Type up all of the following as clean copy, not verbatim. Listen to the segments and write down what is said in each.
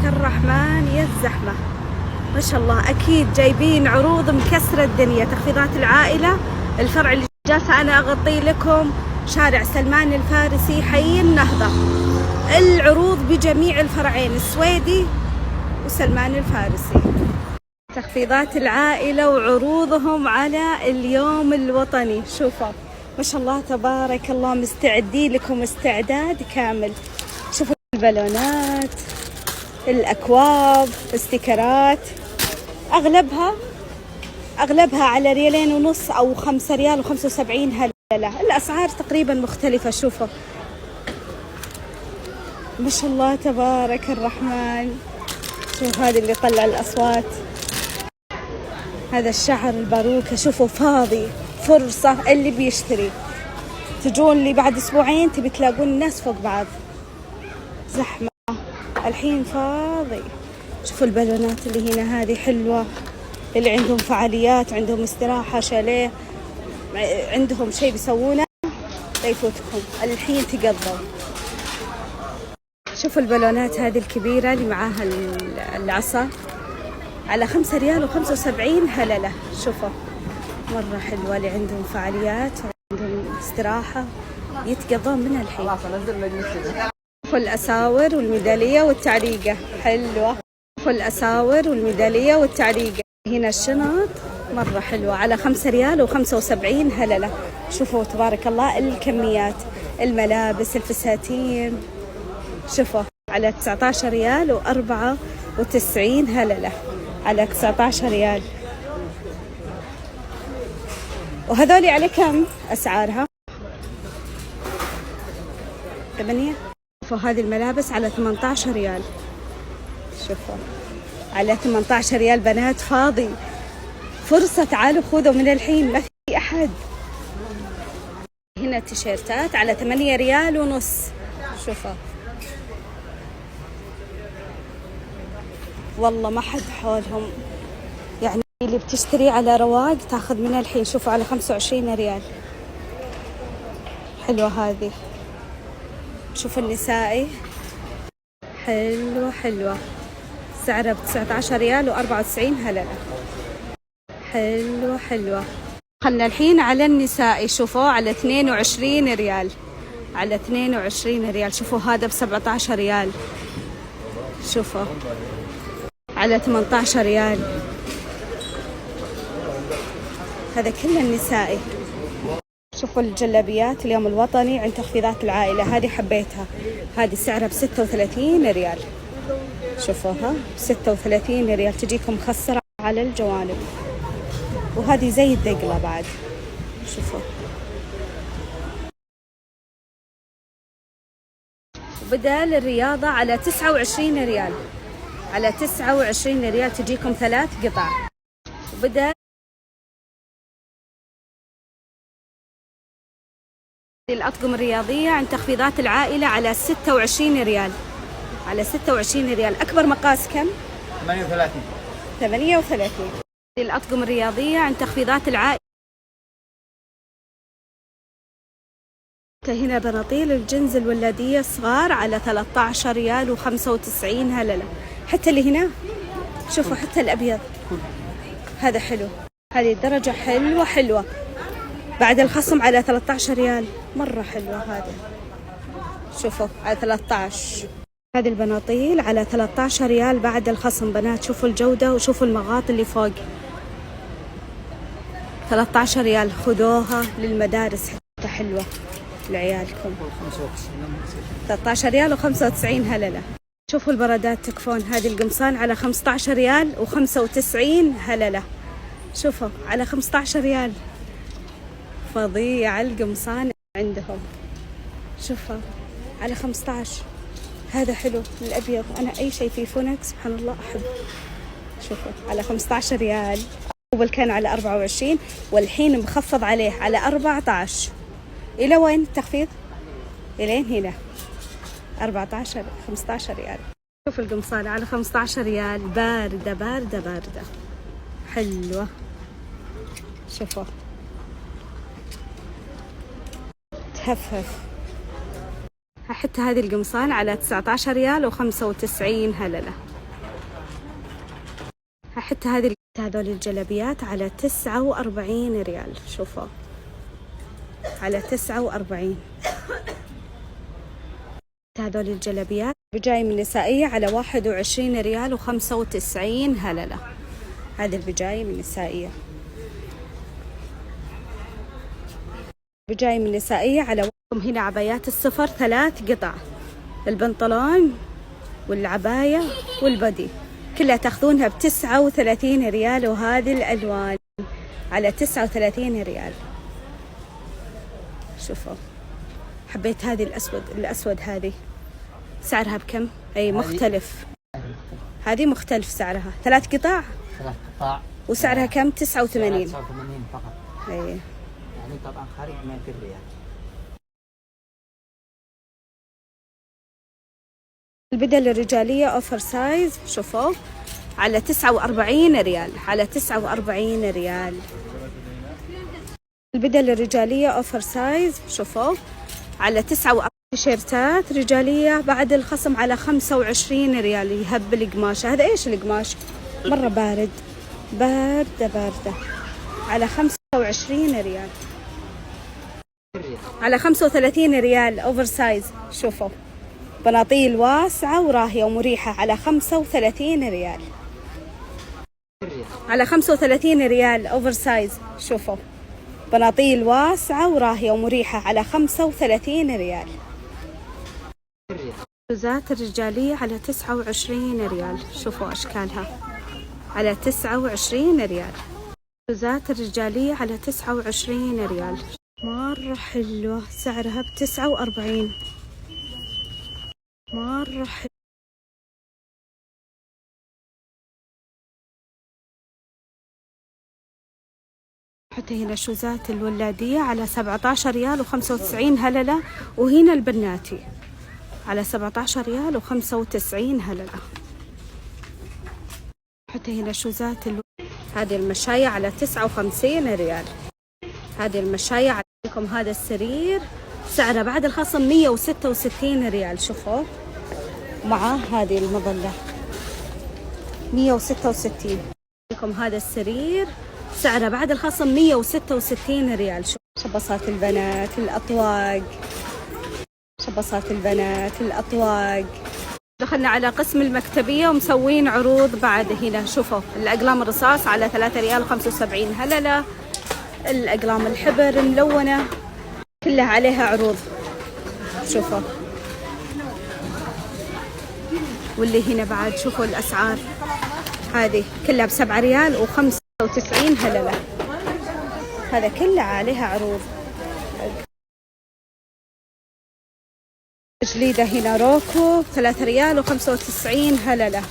الرحمن يا الزحمة، ما شاء الله. أكيد جايبين عروض مكسرة الدنيا. تخفيضات العائلة، الفرع اللي جالسة أنا أغطي لكم شارع سلمان الفارسي حي النهضة. العروض بجميع الفرعين، السويدي وسلمان الفارسي. تخفيضات العائلة وعروضهم على اليوم الوطني. شوفوا ما شاء الله تبارك الله، مستعدين لكم استعداد كامل. شوفوا البالونات، الأكواب، استيكرات، أغلبها على 2.5 ريال أو 5 ريال و75 هللة. الأسعار تقريبا مختلفة. شوفوا ما شاء الله تبارك الرحمن. شوف هذا اللي طلع الأصوات، هذا الشعر الباروكة. شوفوا فاضي، فرصة اللي بيشتري. تجون لي بعد أسبوعين تبي تلاقون الناس فوق بعض، زحمة. الحين فاضي. شوفوا البالونات اللي هنا، هذه حلوة. اللي عندهم فعاليات، عندهم استراحة، شاليه، عندهم شيء بيسوونه، لا يفوتكم. الحين تقضوا. شوفوا البالونات هذه الكبيرة اللي معاها العصا على 5 ريال و75 هللة. شوفوا مرة حلوة. اللي عندهم فعاليات وعندهم استراحة يتقضون منها الحين. شوفوا الأساور والميدالية والتعليقة، حلوة. شوفوا الأساور والميدالية والتعليقة. هنا الشنط مرة حلوة على 5 ريال و75 هللة. شوفوا تبارك الله الكميات، الملابس، الفساتين. شوفوا على 19 ريال و94 هللة، على 19 ريال. وهذولي على كم أسعارها؟ 8. شوفوا هذه الملابس على 18 ريال. شوفوا على 18 ريال بنات، فاضي. فرصة، تعالوا خذوا من الحين، ما في أحد. هنا التيشيرتات على 8 ريال ونص. شوفوا والله ما حد حولهم، يعني اللي بتشتري على رواق تاخذ منها الحين. شوفوا على 25 ريال، حلوة هذه. شوفوا النسائي، حلوة، سعرها ب 19 ريال و94 هللة، حلوة. خلنا الحين على النسائي. شوفوا على 22 ريال، على 22 ريال. شوفوا هذا ب 17 ريال. شوفوا على 18 ريال. هذا كله النسائي. شوفوا الجلابيات اليوم الوطني عند تخفيضات العائلة، هذه حبيتها. هذه سعرها ب 36 ريال. شوفوها 36 ريال، تجيكم مخسرة على الجوانب. وهذه زي الدقلة بعد. شوفوا بدل الرياضة على 29 ريال، على 29 ريال تجيكم 3 قطع. وبدل الأطقم الرياضية عند تخفيضات العائلة على 26 ريال، على 26 ريال. أكبر مقاس كم؟ 38. الأطقم الرياضية عند تخفيضات العائلة. هنا بناطيل الجنز الولادية الصغار على 13 ريال و95 هللة. حتى اللي هنا شوفوا، حتى الأبيض هذا حلو. هذه الدرجة حلوة بعد الخصم على 13 ريال، مرة حلوة هذه. شوفوا على 13. هذه البناطيل على 13 ريال بعد الخصم بنات. شوفوا الجودة وشوفوا المغاط اللي فوق. 13 ريال، خذوها للمدارس حتى حلوة لعيالكم. 13 ريال و95 هللة. شوفوا البرادات تكفون، هذه القمصان على 15 ريال و95 هللة. شوفوا على 15 ريال، فظيع القمصان عندهم. شوفوا على 15. هذا حلو الأبيض، أنا أي شيء فيه فونك سبحان الله أحب. شوفوا على 15 ريال. أول كان على 24 والحين مخفض عليه على 14. إلى وين التخفيض؟ إلين هنا 14 15 ريال. شوف القمصان على 15 ريال، باردة حلوة. شوفوا تهفف. حتى هذه القمصان على 19 ريال و95 هللة. حتى هذول الجلابيات على 49 ريال. شوفوا على 49. هذول الجلابيات بجايم النسائية على 21 ريال و95 هللة. هذه البجايم النسائية، بجايم النسائية على هنا عبايات الصفر 3 قطع، البنطلون والعباية والبدي كلها تاخذونها ب39 ريال، وهذه الألوان على 39 ريال. شوفوا حبيت هذه الأسود هذه سعرها بكم؟ أي مختلف، هذه مختلف سعرها 3 قطع وسعرها كم؟ 89 فقط. أي يعني طبعا خارج 100 ريال. البدل الرجالية أوفر سايز شوفوا على 49 ريال، على 49 ريال. البدل الرجالية أوفر سايز شوفوا على 49. تيشيرتات رجالية بعد الخصم على 25 ريال. يهب القماشة. هذا إيش القماش؟ مرة بارد، باردة على 25 ريال، على 35 ريال أوفر سايز. شوفوا بناطيل واسعة وراهية ومريحة على 35 ريال، على 35 ريال أوفر سايز. شوفوا بناطيل واسعة وراهية ومريحة على 35 ريال. بلوزات الرجالية على 29 ريال. شوفوا أشكالها على 29 ريال. بلوزات الرجالية على 29 ريال، مرة حلوة، سعرها ب49، مرة حلوة. حتى هنا شوزات الولادية على 17 ريال و95 هللة، وهنا البناتي على 17 ريال و95 هللة. حتى هنا شوزات هذه المشاية على 59 ريال. هذه المشاية عليكم. هذا السرير سعره بعد الخصم 166 ريال. شوفوا معاه هذه المظلة 166 لكم. هذا السرير سعره بعد الخصم 166 ريال. شبصات البنات الأطواق، شبصات البنات الأطواق. دخلنا على قسم المكتبية ومسوين عروض بعد هنا. شوفوا الأقلام الرصاص على 3 ريال و75 هللة. الأقلام الحبر الملونة كلها عليها عروض. شوفوا واللي هنا بعد شوفوا الأسعار، هذه كلها ب7 ريال و95 هللة. هذا كله عليها عروض. جليدة هنا روكو 3 ريال و95 هللة.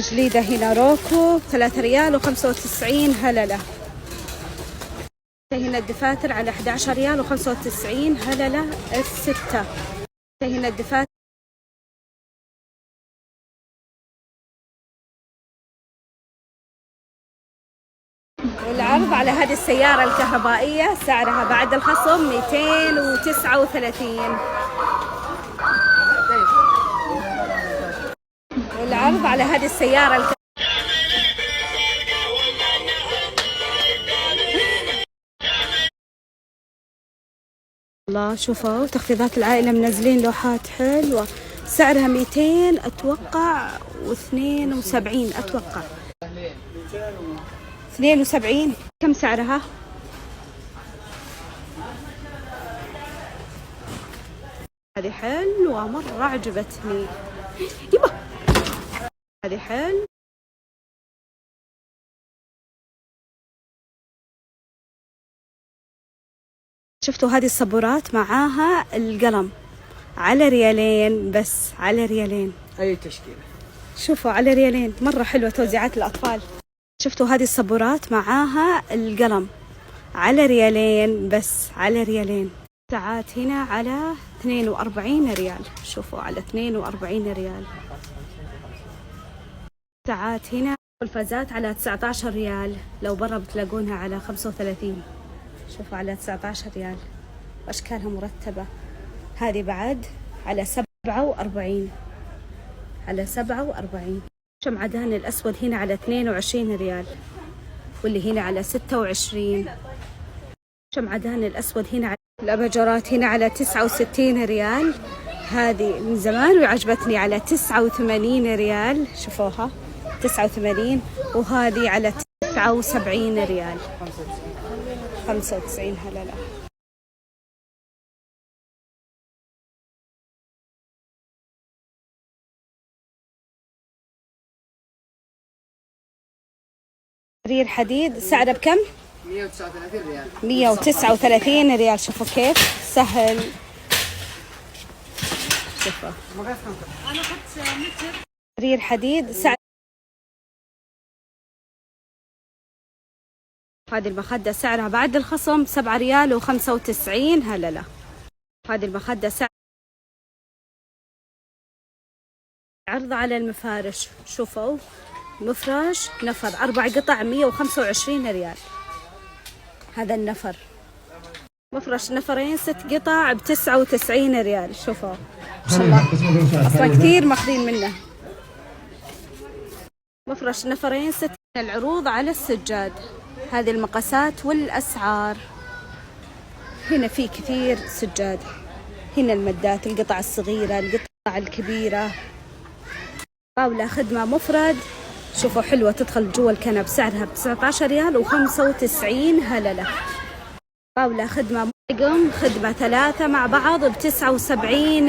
جليدة هنا روكو 3 ريال و95 هللة. هنا الدفاتر على 11 ريال و95 هللة الستة. هنا الدفاتر والعرض على هذه السيارة الكهربائية سعرها بعد الخصم 239. والعرض على هذه السيارة الله. شوفوا تخفيضات العائلة منزلين لوحات حلوة سعرها 200 أتوقع و72 أتوقع 72. كم سعرها؟ هذه حلوة مرة عجبتني. يبا هذه حلوة. شفتوا هذه الصبورات معاها القلم على ريالين بس، على ريالين. أي تشكيلة. شوفوا على ريالين، مرة حلوة توزيعات الأطفال. شفتوا هذه الصبورات معاها القلم على ريالين بس، على ريالين. ساعات هنا على 42 ريال. شوفوا على 42 ريال. ساعات هنا القفازات على 19 ريال، لو برا بتلاقونها على 35. شوفوا على 19 ريال وأشكالها مرتبة. هذه بعد على 47، على 47. شمعدان الأسود هنا على 22 ريال، واللي هنا على 26. شمعدان الأسود هنا على الأباجورات هنا على 69 ريال. هذه من زمان وعجبتني على 89 ريال، شوفوها 89. وهذه على 79 ريال، 95 هللة. سرير حديد سعره بكم؟ 139 ريال. 139 ريال. شوفوا كيف سهل. شوفوا سرير حديد سعر. هذه المخدة سعرها بعد الخصم 7 ريال و95 هللة. هذه المخدة سعر عرض على المفارش. شوفوا مفرش نفر 4 قطع 125 ريال. هذا النفر مفرش نفرين 6 قطع ب99 ريال. شوفوا ما شاء الله اصلا كثير ماخذين منه. مفرش نفرين 6. العروض على السجاد. هذه المقاسات والاسعار. هنا في كثير سجاد. هنا المدات، القطع الصغيرة، القطع الكبيرة. طاولة خدمة مفرد. شوفوا حلوة تدخل جوا الكنب. سعرها ب19 ريال و95 هللة. طاولة خدمة طقم خدمة 3 مع بعض ب79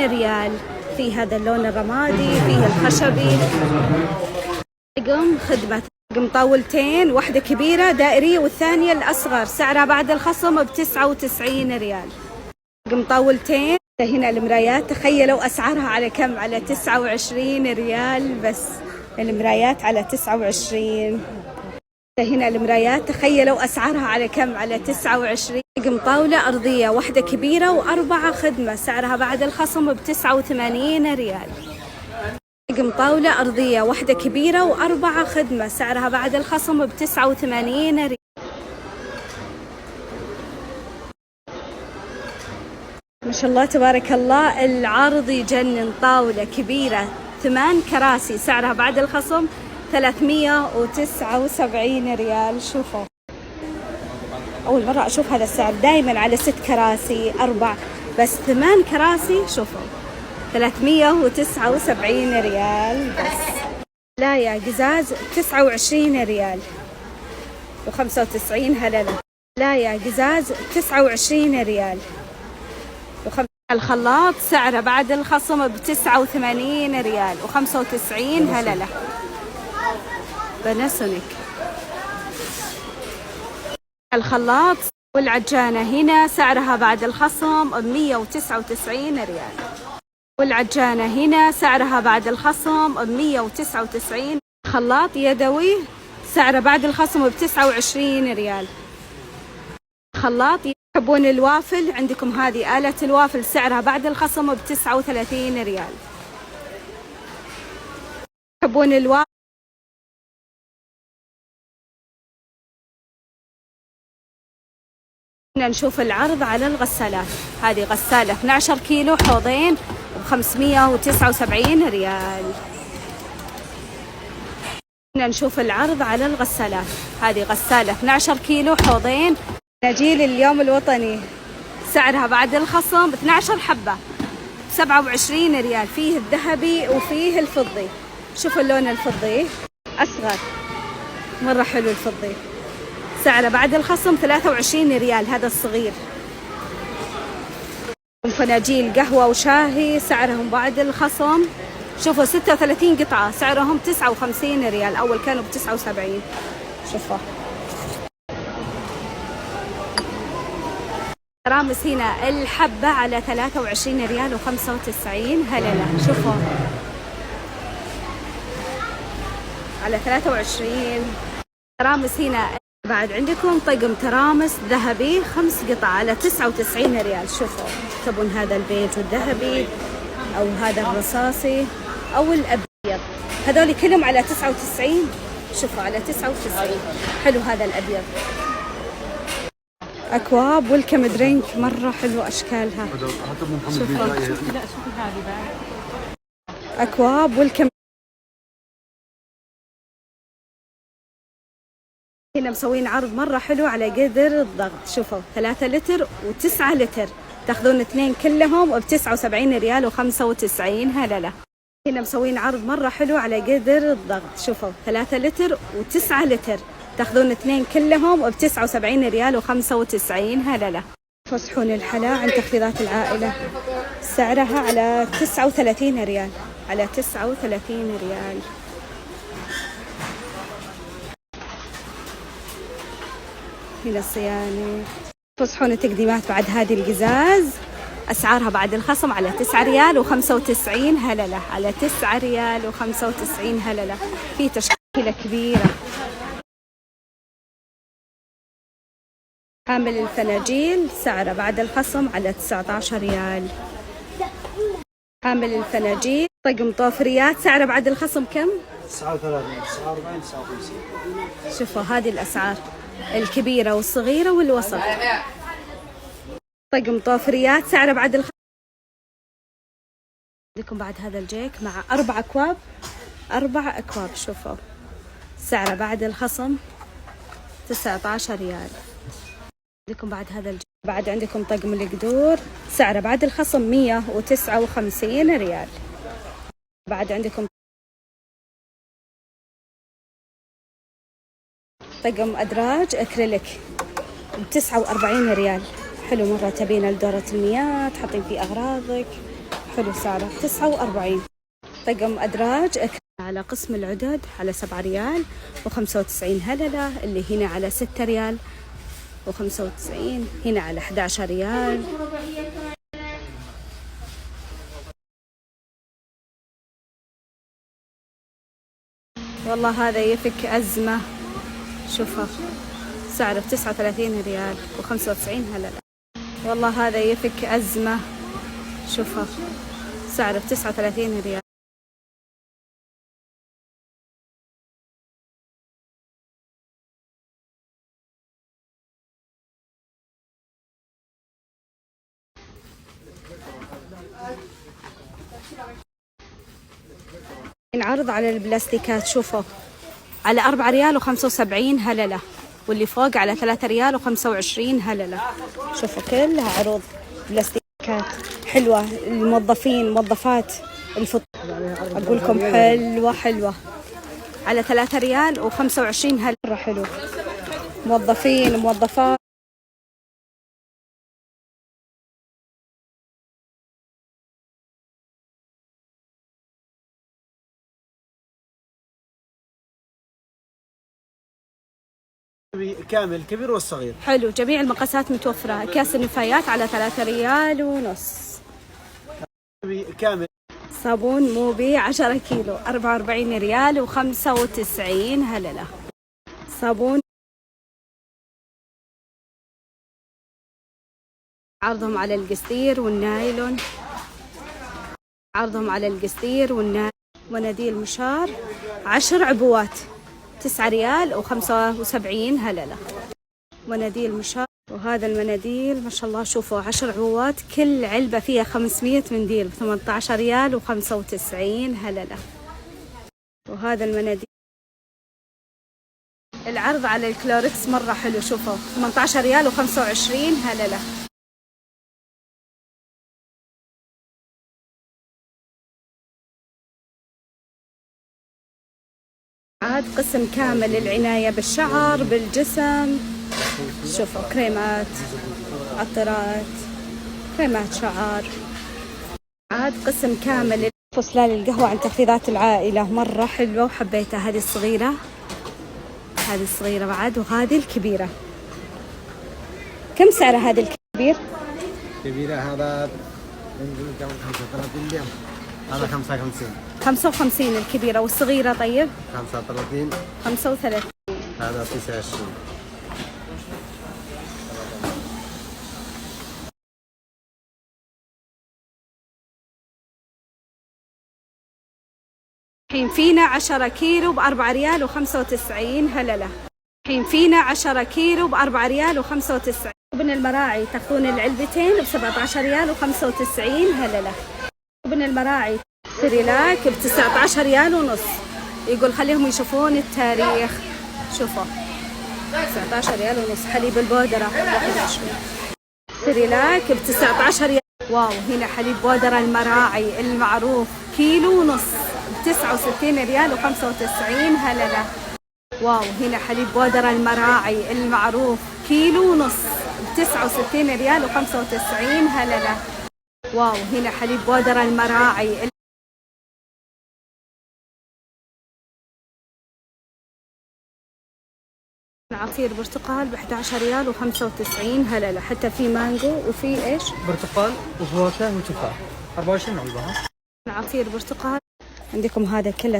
ريال. في هذا اللون الرمادي، فيه الخشبي. طقم خدمة طقم طاولتين، واحدة كبيرة دائرية والثانية الأصغر. سعرها بعد الخصم ب99 ريال. طقم طاولتين. هنا المرايات تخيلوا أسعارها على كم؟ على 29 ريال بس. المرايات على 29. هنا المرايات تخيلوا أسعارها على كم؟ على 29. طقم طاولة أرضية، واحدة كبيرة و4 خدمة. سعرها بعد الخصم ب89 ريال. طقم طاولة أرضية، واحدة كبيرة و4 خدمة. سعرها بعد الخصم ب89 ريال. ما شاء الله تبارك الله العرض يجنن. طاولة كبيرة 8 كراسي. سعرها بعد الخصم 379 ريال. شوفوا أول مرة أشوف هذا السعر. دائما على 6 كراسي 4، بس 8 كراسي شوفوا 379 ريال بس. لا يا قزاز 29 ريال و95 هللة. لا يا قزاز 29 ريال و5. الخلاط سعره بعد الخصم ب89 ريال و95 هللة. باناسونيك. الخلاط والعجانة هنا سعرها بعد الخصم ب199 ريال. والعجانة هنا سعرها بعد الخصم ب199. خلاط يدوي سعره بعد الخصم ب29 ريال. خلاط. تحبون الوافل؟ عندكم هذه آلة الوافل سعرها بعد الخصم ب39 ريال. تحبون الوافل؟ نشوف العرض على الغسالات. هذه غسالة 12 كيلو حوضين ب579 ريال. نشوف العرض على الغسالات. هذه غسالة 12 كيلو حوضين. نجيل اليوم الوطني سعرها بعد الخصم 12 حبة 27 ريال. فيه الذهبي وفيه الفضي. شوفوا اللون الفضي أصغر، مرة حلو الفضي. سعره بعد الخصم 23 ريال. هذا الصغير. فناجيل قهوة وشاهي سعرهم بعد الخصم شوفوا 36 قطعة. سعرهم 59 ريال. أول كانوا ب79. شوفوا ترامس هنا الحبة على 23 ريال و95 هللة. شوفوا على 23. ترامس هنا بعد عندكم طقم ترامس ذهبي 5 قطع على 99 ريال. شوفوا تبون هذا البيج والذهبي أو هذا الرصاصي أو الأبيض. هذول كلهم على 99. شوفوا على 99. حلو هذا الأبيض. أكواب ويلكم درينك مرة حلو أشكالها. شوفوا أكواب ويلكم هنا مسوين عرض مرة حلو على قدر الضغط. شوفوا 3 لتر و9 لتر، تاخذون 2 كلهم ب79 ريال و95 هللة. هنا مسوين عرض مرة حلو على قدر الضغط. شوفوا 3 لتر و9 لتر، تاخذون 2 كلهم ب79 ريال و95 هللة. فصحون الحلا عند تخفيضات العائلة، سعرها على 39 ريال، على 39 ريال. هنا الصيانة. فصحون التقديمات بعد هذه القزاز، أسعارها بعد الخصم على 9 ريال و95 هللة، على 9 ريال و95 هللة. في تشكيلة كبيرة. حامل الفناجيل سعره بعد الخصم على 19 ريال. حامل الفناجيل طقم طوفريات سعره بعد الخصم كم؟ 39 49 59. شوفوا هذه الأسعار الكبيرة والصغيرة والوسط. طقم طوفريات سعره بعد الخصم. عندكم بعد هذا الجيك مع 4 أكواب، 4 أكواب. شوفوا سعره بعد الخصم 19 ريال. عندكم بعد هذا الجيك. بعد عندكم طقم القدور سعره بعد الخصم 159 ريال. بعد عندكم طقم أدراج أكريليك ب49 ريال. حلو مرة، تبينه لدورة المياه تحطين فيه أغراضك، حلو سعره 49. طقم أدراج أكريليك على قسم العدد على 7 ريال و95 هللة، اللي هنا على 6 ريال و95، هنا على 11 ريال. والله هذا يفك أزمة. شوفها سعره 39 ريال و95 هللة. والله هذا يفك أزمة. شوفها سعره 39 ريال. عرض على البلاستيكات. شوفوا على 4 ريال و75 هللة، واللي فوق على 3 ريال و25 هللة. شوفوا كلها عروض بلاستيكات حلوة. الموظفين موظفات الفطور أقول لكم حلوة حلوة، على 3 ريال و25 هللة. حلو موظفين وموظفات. كامل كبير والصغير. حلو جميع المقاسات متوفرة. أكياس النفايات على 3 ريال ونص. كامل. صابون موبي 10 كيلو 44 ريال و95 هللة. صابون عرضهم على القصدير والنايلون، عرضهم على القصدير والنايلون. مناديل مشار 10 عبوات 9 ريال و75 هللة. مناديل مشار. وهذا المناديل ما شاء الله شوفوا 10 عبوات، كل علبة فيها 500 منديل ب18 ريال و95 هللة. وهذا المناديل العرض على الكلوركس مرة حلو. شوفوا 18 ريال و25 هللة. عاد قسم كامل العناية بالشعر بالجسم. شوفوا كريمات عطرات كريمات شعر. عاد قسم كامل فصلان القهوة عن تخفيضات العائلة مرة حلوة وحبيتها. هذه الصغيرة، هذه الصغيرة بعد، وهذه الكبيرة. كم سعر هذا الكبير؟ كبيرة هذا 35 اليوم، هذا 55. 55 الكبيرة، والصغيرة طيب 35. 35 هذا 29. الحين فينا 10 كيلو ب4 ريال و95 هللة. الحين فينا 10 كيلو ب4 ريال و95. ابن المراعي تاخذون العلبتين ب17 ريال و95 هللة. ابن المراعي سريلاك ب19 ريال ونص. يقول خليهم يشوفون التاريخ. شوفوا 19 ريال ونص. حليب البودرة 21. سريلاك ب 19 ريال. واو، هنا حليب بودرة المراعي المعروف كيلو ونص ب 69 ريال و95 هللة. واو، هنا حليب بودرة المراعي المعروف كيلو ونص ب 69 ريال و95 هللة. واو، هنا حليب بودرة المراعي. عصير برتقال ب 11 ريال و95 هللة. حتى في مانجو وفي ايش؟ برتقال وفواكه وتفاح. 24 علبة. عصير برتقال. عندكم هذا كله